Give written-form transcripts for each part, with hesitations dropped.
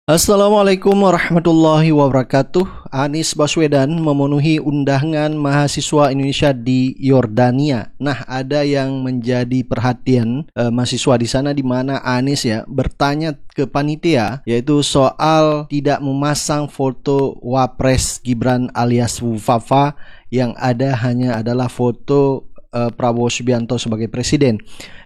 Assalamualaikum warahmatullahi wabarakatuh. Anies Baswedan memenuhi undangan mahasiswa Indonesia di Yordania. Nah, ada yang menjadi perhatian mahasiswa di sana, di mana Anies bertanya ke panitia, yaitu soal tidak memasang foto Wapres Gibran alias Wufafa, yang ada hanya adalah foto Prabowo Subianto sebagai presiden.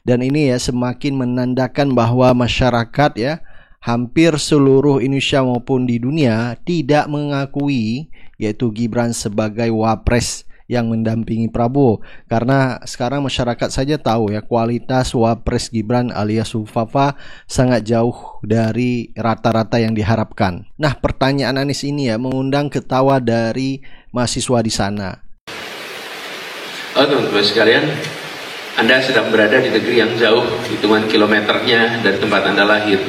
Dan ini semakin menandakan bahwa masyarakat hampir seluruh Indonesia maupun di dunia tidak mengakui yaitu Gibran sebagai Wapres yang mendampingi Prabowo. Karena sekarang masyarakat saja tahu kualitas Wapres Gibran alias Wufafa sangat jauh dari rata-rata yang diharapkan. Nah, pertanyaan Anies ini mengundang ketawa dari mahasiswa di sana. Teman-teman sekalian, Anda sedang berada di negeri yang jauh, hitungan kilometernya dari tempat Anda lahir.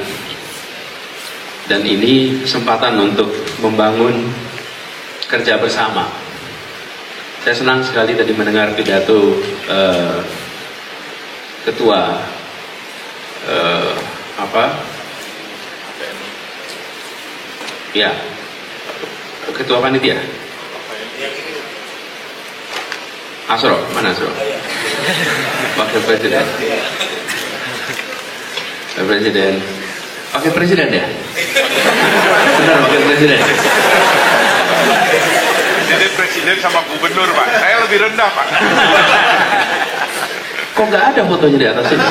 Dan ini kesempatan untuk membangun kerja bersama. Saya senang sekali tadi mendengar pidato ketua ketua panitia Asro, mana Asro? Wakil Presiden. Wakil Presiden ya? Benar, Wakil Presiden. Jadi Presiden sama Gubernur, Pak. Saya lebih rendah, Pak. Kok nggak ada fotonya di atas ini?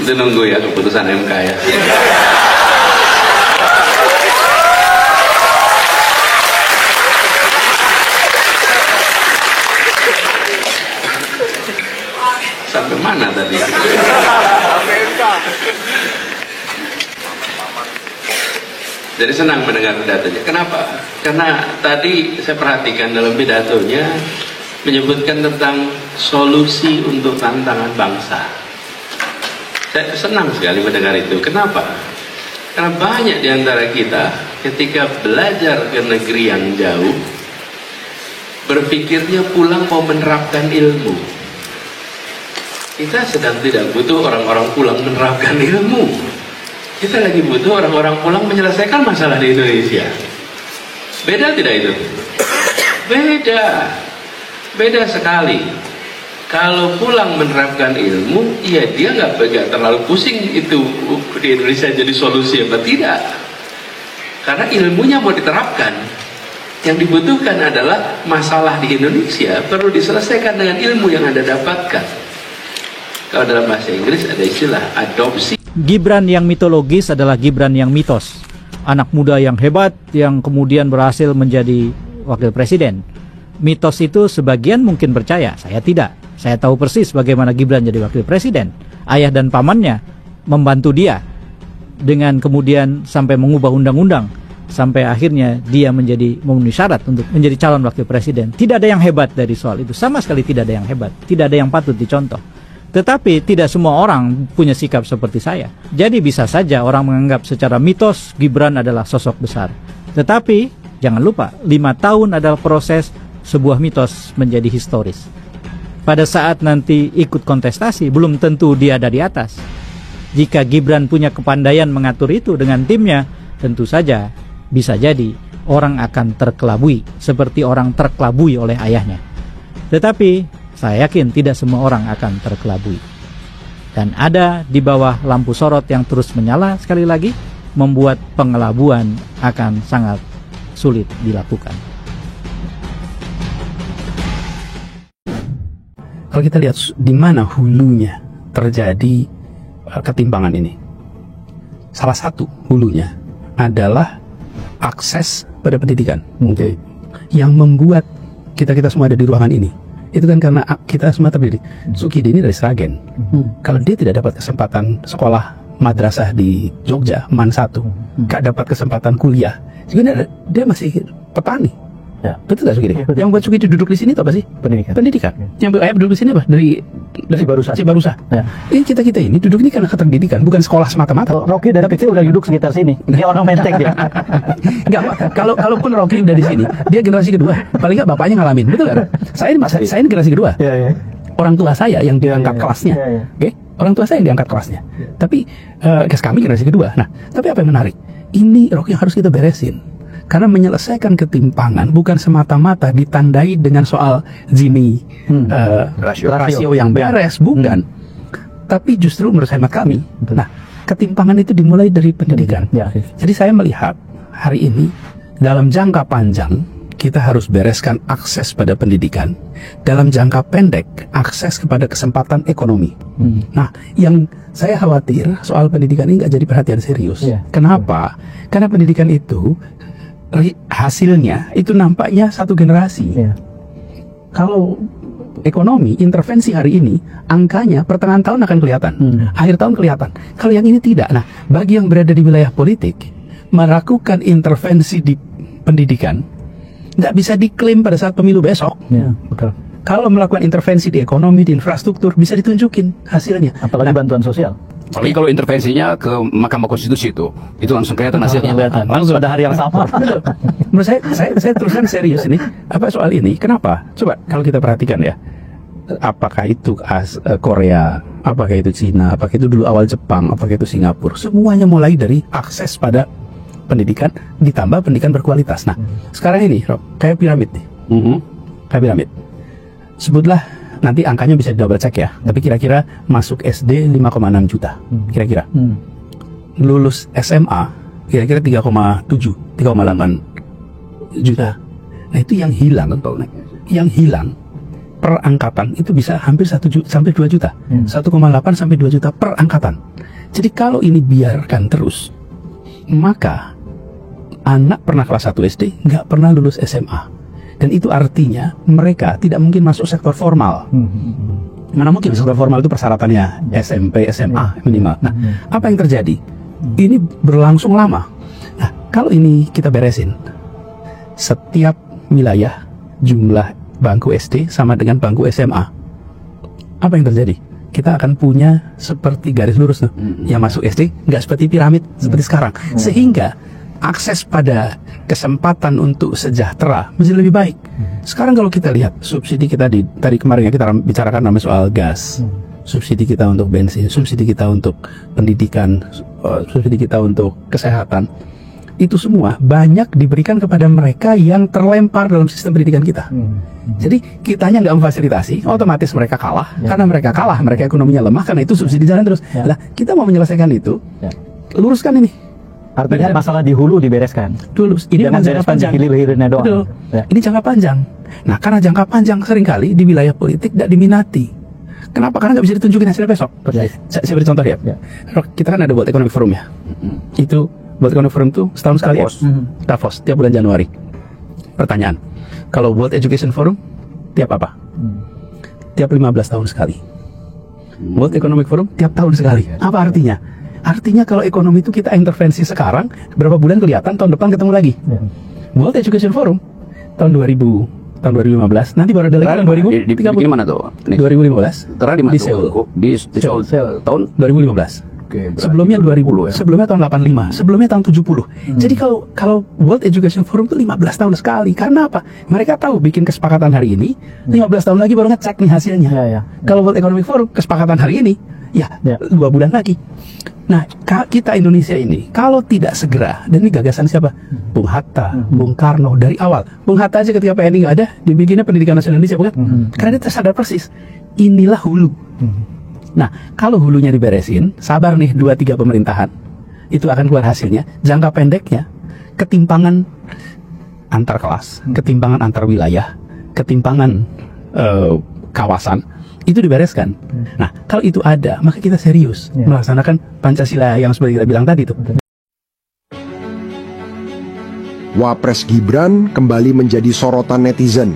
Itu nunggu keputusan MK ya. Sampai mana tadi? Jadi senang mendengar pidatonya. Kenapa? Karena tadi saya perhatikan dalam pidatonya menyebutkan tentang solusi untuk tantangan bangsa. Saya senang sekali mendengar itu. Kenapa? Karena banyak di antara kita ketika belajar ke negeri yang jauh, berpikirnya pulang mau menerapkan ilmu. Kita sedang tidak butuh orang-orang pulang menerapkan ilmu. Kita lagi butuh orang-orang pulang menyelesaikan masalah di Indonesia. Beda tidak itu? Beda sekali. Kalau pulang menerapkan ilmu, dia nggak terlalu pusing itu di Indonesia jadi solusi apa tidak. Karena ilmunya mau diterapkan. Yang dibutuhkan adalah masalah di Indonesia perlu diselesaikan dengan ilmu yang Anda dapatkan. Kalau dalam bahasa Inggris ada istilah adopsi. Gibran yang mitologis adalah Gibran yang mitos. Anak muda yang hebat yang kemudian berhasil menjadi wakil presiden. Mitos itu sebagian mungkin percaya, saya tidak. Saya tahu persis bagaimana Gibran jadi wakil presiden. Ayah dan pamannya membantu dia dengan kemudian sampai mengubah undang-undang. Sampai akhirnya dia memenuhi syarat untuk menjadi calon wakil presiden. Tidak ada yang hebat dari soal itu. Sama sekali tidak ada yang hebat. Tidak ada yang patut dicontoh. Tetapi tidak semua orang punya sikap seperti saya. Jadi bisa saja orang menganggap secara mitos Gibran adalah sosok besar. Tetapi jangan lupa 5 tahun adalah proses sebuah mitos menjadi historis. Pada saat nanti ikut kontestasi belum tentu dia ada di atas. Jika Gibran punya kepandaian mengatur itu dengan timnya, tentu saja bisa jadi orang akan terkelabui seperti orang terkelabui oleh ayahnya. Tetapi saya yakin tidak semua orang akan terkelabui. Dan ada di bawah lampu sorot yang terus menyala sekali lagi, membuat pengelabuan akan sangat sulit dilakukan. Kalau kita lihat di mana hulunya terjadi ketimpangan ini, salah satu hulunya adalah akses pada pendidikan. Yang membuat kita semua ada di ruangan ini itu kan karena kita semua terdidik. Sukidi ini dari Sragen. Kalau dia tidak dapat kesempatan sekolah madrasah di Jogja, MAN 1, gak dapat kesempatan kuliah, sebenarnya dia masih petani. Ya. Betul gak Sukidi? Yang buat Sukidi duduk di sini itu apa sih? Pendidikan. Yang buat ayah duduk di sini apa? Dari Barusa. Ya. Ini kita ini duduk ini karena keterdidikan, bukan sekolah semata-mata. Rocky dari kecil udah duduk sekitar sini. Dia orang menteng dia. Enggak, kalaupun Rocky udah di sini, dia generasi kedua. Paling nggak bapaknya ngalamin, betul kan? Saya ini generasi kedua. Iya. Orang tua saya yang diangkat kelasnya, oke? Orang tua saya yang diangkat kelasnya. Tapi kami generasi kedua. Nah, tapi apa yang menarik? Ini Rock yang harus kita beresin. Karena menyelesaikan ketimpangan bukan semata-mata ditandai dengan soal Gini rasio yang beres, bukan. Tapi justru menurut hemat kami, nah ketimpangan itu dimulai dari pendidikan. Jadi saya melihat hari ini dalam jangka panjang kita harus bereskan akses pada pendidikan. Dalam jangka pendek, akses kepada kesempatan ekonomi. Nah, yang saya khawatir soal pendidikan ini nggak jadi perhatian serius. Kenapa? Karena pendidikan itu hasilnya itu nampaknya satu generasi. Kalau ekonomi, intervensi hari ini, angkanya pertengahan tahun akan kelihatan, akhir tahun kelihatan. Kalau yang ini tidak. Nah, bagi yang berada di wilayah politik, melakukan intervensi di pendidikan nggak bisa diklaim pada saat pemilu besok. Betul. Kalau melakukan intervensi di ekonomi, di infrastruktur, bisa ditunjukin hasilnya. Apalagi bantuan sosial. Apalagi kalau intervensinya ke Mahkamah Konstitusi itu langsung kelihatan hasilnya. Langsung pada hari yang sama. Menurut saya teruskan serius ini. Apa soal ini? Kenapa? Coba kalau kita perhatikan ya. Apakah itu Korea, apakah itu Cina, apakah itu dulu awal Jepang, apakah itu Singapura, semuanya mulai dari akses pada pendidikan ditambah pendidikan berkualitas. Nah, sekarang ini Rob, kayak piramid nih. Kayak piramid. Sebutlah nanti angkanya bisa double check ya. Tapi kira-kira masuk SD 5,6 juta. Kira-kira. Lulus SMA kira-kira 3,7, 3,8 juta. Nah, itu yang hilang. Yang hilang per angkatan itu bisa hampir 1 juta sampai 2 juta. 1,8 sampai 2 juta per angkatan. Jadi kalau ini biarkan terus, maka anak pernah kelas 1 SD nggak pernah lulus SMA, dan itu artinya mereka tidak mungkin masuk sektor formal. Mana mungkin sektor formal itu persyaratannya SMP, SMA minimal. Nah, apa yang terjadi? Ini berlangsung lama. Nah, kalau ini kita beresin, setiap wilayah jumlah bangku SD sama dengan bangku SMA, apa yang terjadi? Kita akan punya seperti garis lurus tuh, yang masuk SD nggak seperti piramid seperti sekarang, sehingga akses pada kesempatan untuk sejahtera menjadi lebih baik. Sekarang kalau kita lihat subsidi kita tadi kemarin ya kita bicarakan namanya soal gas, subsidi kita untuk bensin, subsidi kita untuk pendidikan, subsidi kita untuk kesehatan, itu semua banyak diberikan kepada mereka yang terlempar dalam sistem pendidikan kita. Jadi kitanya nggak memfasilitasi, otomatis mereka kalah. Karena mereka kalah, mereka ekonominya lemah, karena itu subsidi jalan terus. Lah, kita mau menyelesaikan itu, luruskan ini. Artinya masalah di hulu dibereskan. Dulu, ini kan jangka panjang. Doang. Ini jangka panjang. Nah, karena jangka panjang seringkali di wilayah politik tidak diminati. Kenapa? Karena nggak bisa ditunjukin hasilnya besok. Saya beri contoh ya. Kita kan ada World Economic Forum ya. Itu World Economic Forum itu setahun sekali ya. Davos, tiap bulan Januari. Pertanyaan, kalau World Education Forum tiap apa? Tiap 15 tahun sekali. World Economic Forum tiap tahun sekali. Apa artinya? Artinya kalau ekonomi itu kita intervensi sekarang, berapa bulan kelihatan, tahun depan ketemu lagi. World Education Forum tahun 2015, nanti baru ada lagi tahun 2030. Di mana tuh? 2015. Terakhir di mana? Di Seoul. Di Seoul. Tahun 2015. Sebelumnya 2000, sebelumnya tahun 85, sebelumnya tahun 70. Jadi kalau World Education Forum itu 15 tahun sekali. Karena apa? Mereka tahu bikin kesepakatan hari ini, 15 tahun lagi baru ngecek nih hasilnya. Kalau World Economic Forum kesepakatan hari ini, 2 bulan lagi. Nah, kita Indonesia ini kalau tidak segera, dan ini gagasan siapa? Bung Hatta, Bung Karno dari awal. Bung Hatta aja ketika PNI nggak ada, dibikinnya Pendidikan Nasional Indonesia, bukan? Karena dia tersadar persis, inilah hulu. Nah, kalau hulunya diberesin, sabar nih 2-3 pemerintahan, itu akan keluar hasilnya. Jangka pendeknya, ketimpangan antar kelas, ketimpangan antar wilayah, ketimpangan kawasan, itu dibereskan. Nah, kalau itu ada, maka kita serius melaksanakan Pancasila yang seperti kita bilang tadi itu. Wapres Gibran kembali menjadi sorotan netizen.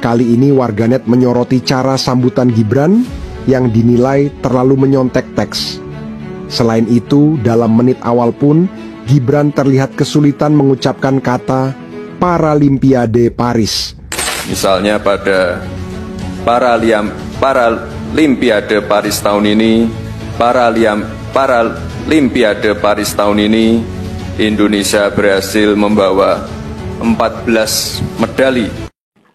Kali ini warganet menyoroti cara sambutan Gibran yang dinilai terlalu menyontek teks. Selain itu, dalam menit awal pun Gibran terlihat kesulitan mengucapkan kata Paralimpiade Paris. Misalnya pada Paralimpiade Paris tahun ini, Paralimpiade Paris tahun ini, Indonesia berhasil membawa 14 medali.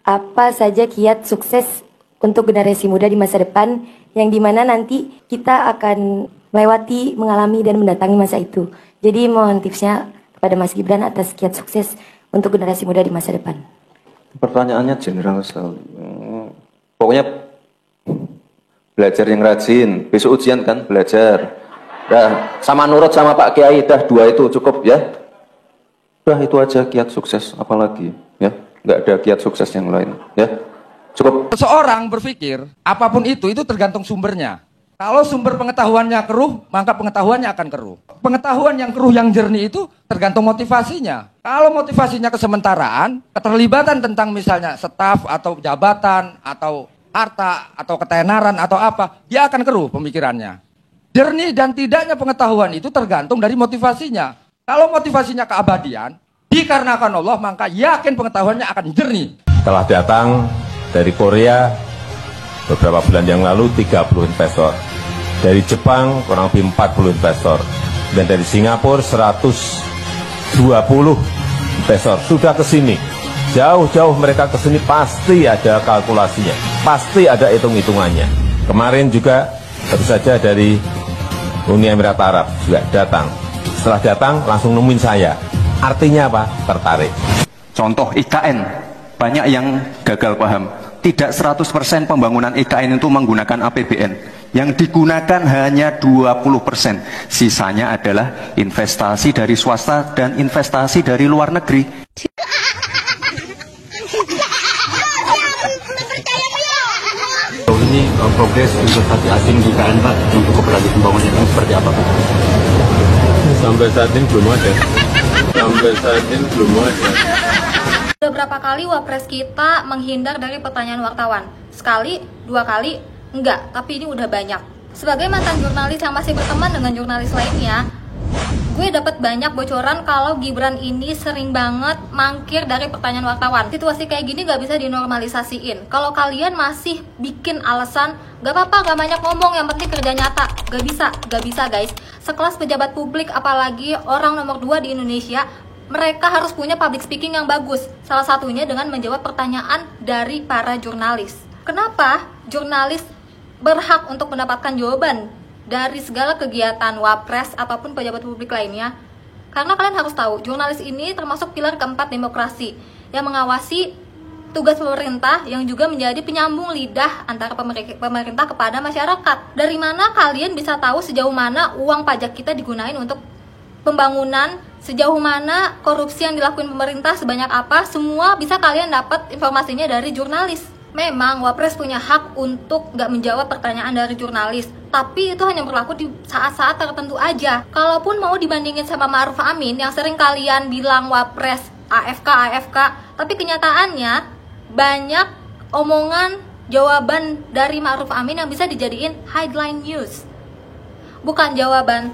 Apa saja kiat sukses untuk generasi muda di masa depan, yang dimana nanti kita akan melewati, mengalami, dan mendatangi masa itu. Jadi mohon tipsnya kepada Mas Gibran atas kiat sukses untuk generasi muda di masa depan. Pertanyaannya general sekali. Pokoknya belajar yang rajin. Besok ujian kan, belajar. Dah, sama nurut sama Pak Kiai, dah 2 itu cukup ya. Dah itu aja kiat sukses, apalagi ya. Nggak ada kiat sukses yang lain ya. Cukup. Seseorang berpikir apapun itu tergantung sumbernya. Kalau sumber pengetahuannya keruh, maka pengetahuannya akan keruh. Pengetahuan yang keruh yang jernih itu tergantung motivasinya. Kalau motivasinya kesementaraan, keterlibatan tentang misalnya staf atau jabatan atau harta atau ketenaran atau apa, dia akan keruh pemikirannya. Jernih dan tidaknya pengetahuan itu tergantung dari motivasinya. Kalau motivasinya keabadian, dikarenakan Allah, maka yakin pengetahuannya akan jernih. Telah datang dari Korea beberapa bulan yang lalu 30 investor. Dari Jepang kurang lebih 40 investor. Dan dari Singapura 120 investor sudah ke sini. Jauh-jauh mereka ke sini pasti ada kalkulasinya, pasti ada hitung-hitungannya. Kemarin juga baru saja dari Uni Emirat Arab juga datang. Setelah datang langsung nemuin saya. Artinya apa? Tertarik. Contoh IKN, banyak yang gagal paham. Tidak 100% pembangunan IKN itu menggunakan APBN. Yang digunakan hanya 20%. Sisanya adalah investasi dari swasta dan investasi dari luar negeri. Ini progres investasi asing di IKN Pak untuk koperasi pembangunan ini seperti apa Pak? Sampai saat ini belum ada. Beberapa kali Wapres kita menghindar dari pertanyaan wartawan. Sekali, 2 kali, enggak. Tapi ini udah banyak. Sebagai mantan jurnalis yang masih berteman dengan jurnalis lainnya, gue dapat banyak bocoran kalau Gibran ini sering banget mangkir dari pertanyaan wartawan. Situasi kayak gini gak bisa dinormalisasiin. Kalau kalian masih bikin alasan, gak apa-apa, gak banyak ngomong, yang penting kerja nyata. Gak bisa guys. Sekelas pejabat publik, apalagi orang nomor 2 di Indonesia, mereka harus punya public speaking yang bagus. Salah satunya dengan menjawab pertanyaan dari para jurnalis. Kenapa jurnalis berhak untuk mendapatkan jawaban dari segala kegiatan Wapres ataupun pejabat publik lainnya? Karena kalian harus tahu, jurnalis ini termasuk pilar keempat demokrasi yang mengawasi tugas pemerintah, yang juga menjadi penyambung lidah antara pemerintah kepada masyarakat. Dari mana kalian bisa tahu sejauh mana uang pajak kita digunain untuk pembangunan, sejauh mana korupsi yang dilakukan pemerintah, sebanyak apa? Semua bisa kalian dapat informasinya dari jurnalis. Memang Wapres punya hak untuk nggak menjawab pertanyaan dari jurnalis, tapi itu hanya berlaku di saat-saat tertentu aja. Kalaupun mau dibandingin sama Ma'ruf Amin yang sering kalian bilang Wapres AFK, tapi kenyataannya banyak omongan jawaban dari Ma'ruf Amin yang bisa dijadiin headline news, bukan jawaban.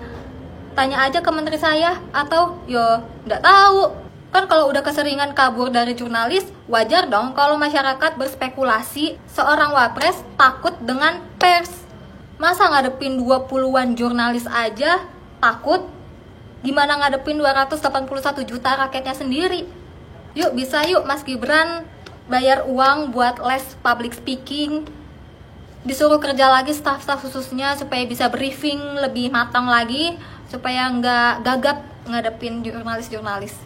Tanya aja ke menteri saya, atau yo nggak tahu. Kan kalau udah keseringan kabur dari jurnalis, wajar dong kalau masyarakat berspekulasi seorang Wapres takut dengan pers. Masa ngadepin 20-an jurnalis aja takut? Gimana ngadepin 281 juta rakyatnya sendiri? Yuk bisa yuk Mas Gibran bayar uang buat les public speaking, disuruh kerja lagi staf-staf khususnya supaya bisa briefing lebih matang lagi, supaya nggak gagap ngadepin jurnalis-jurnalis.